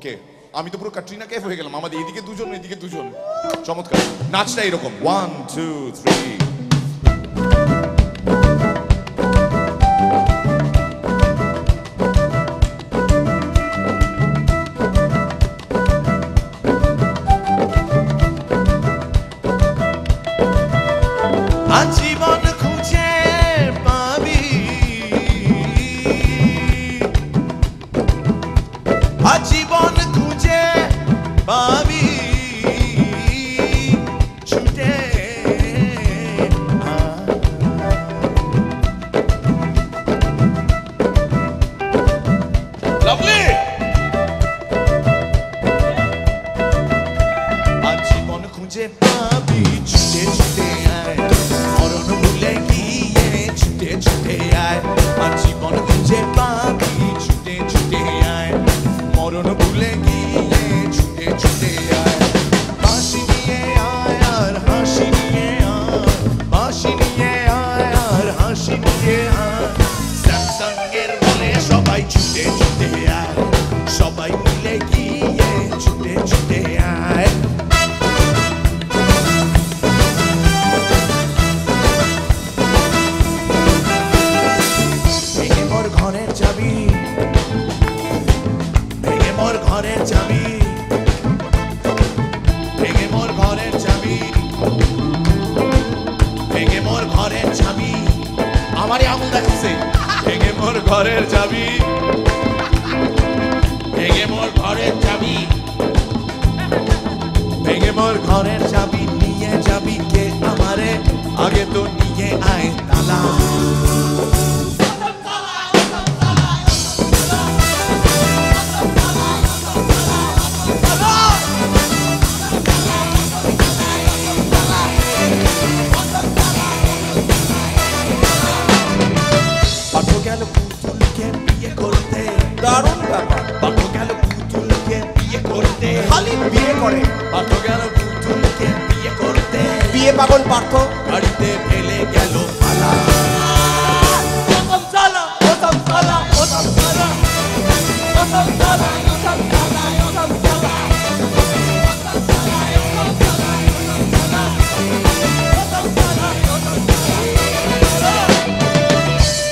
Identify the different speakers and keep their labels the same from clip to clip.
Speaker 1: কে আমি তো পুরো ক্যাটরিনা কাইফ হয়ে গেলাম আমাদের এদিকে দুজন এদিকে দুজন চমৎকার নাচটা এরকম 1 2 3
Speaker 2: আজীবন খুঁজে পাবি আজীবন খুঁজে পাবি ছুটে
Speaker 1: লাভলি
Speaker 2: আজীবন খুঁজে পাবি ছুটে ছুটে আয় মরণ ভুলে গিয়ে ছুটে ছুটে আয় আজীবন খুঁজে পাবি ছুটে ছুটে আয় মরণ ভুলে গিয়ে ছুটে ছুটে আয় বাঁশি নিয়ে আয় আর হাসি নিয়ে আয় বাঁশি নিয়ে আয় আর হাসি নিয়ে আয় স্যামসাংয়ের বলে সবাই ছুটে ছুটে আয় সবাই মিলে গিয়ে ছুটে ছুটে আয় ভেঙে মোর ঘরের চাবি ভেঙে মোর ঘরের চাবি ভেঙে মোর ঘরের চাবি ভেঙে মোর ঘরের চাবি আমারই আঙুল দেখাচ্ছে ভেঙে মোর ঘরের চাবি ভেঙে মোর ঘরের চাবি ভেঙে মোর ঘরের চাবি নিয়ে যাবি কে আমারে আগে তো নিয়ে আয় তালা পাঠো গেল পুতুলকে বিয়ে করতে
Speaker 3: দারুণ ব্যাপার
Speaker 2: পাঠো গেল পুতুলকে বিয়ে করতে
Speaker 3: খালি বিয়ে করে
Speaker 2: পাঠো গেল পুতুলকে বিয়ে করতে
Speaker 3: বিয়ে পাগল পার্থ
Speaker 2: গাড়িতে ফেলে গেল পালা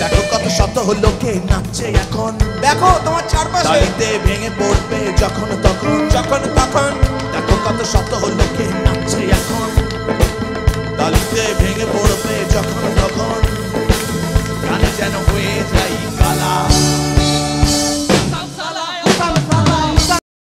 Speaker 2: দেখো কত শব্দ হলো কে নাচছে এখন
Speaker 3: দেখো তোমার চারপাশে
Speaker 2: গাড়িতে ভেঙে পড়বে যখন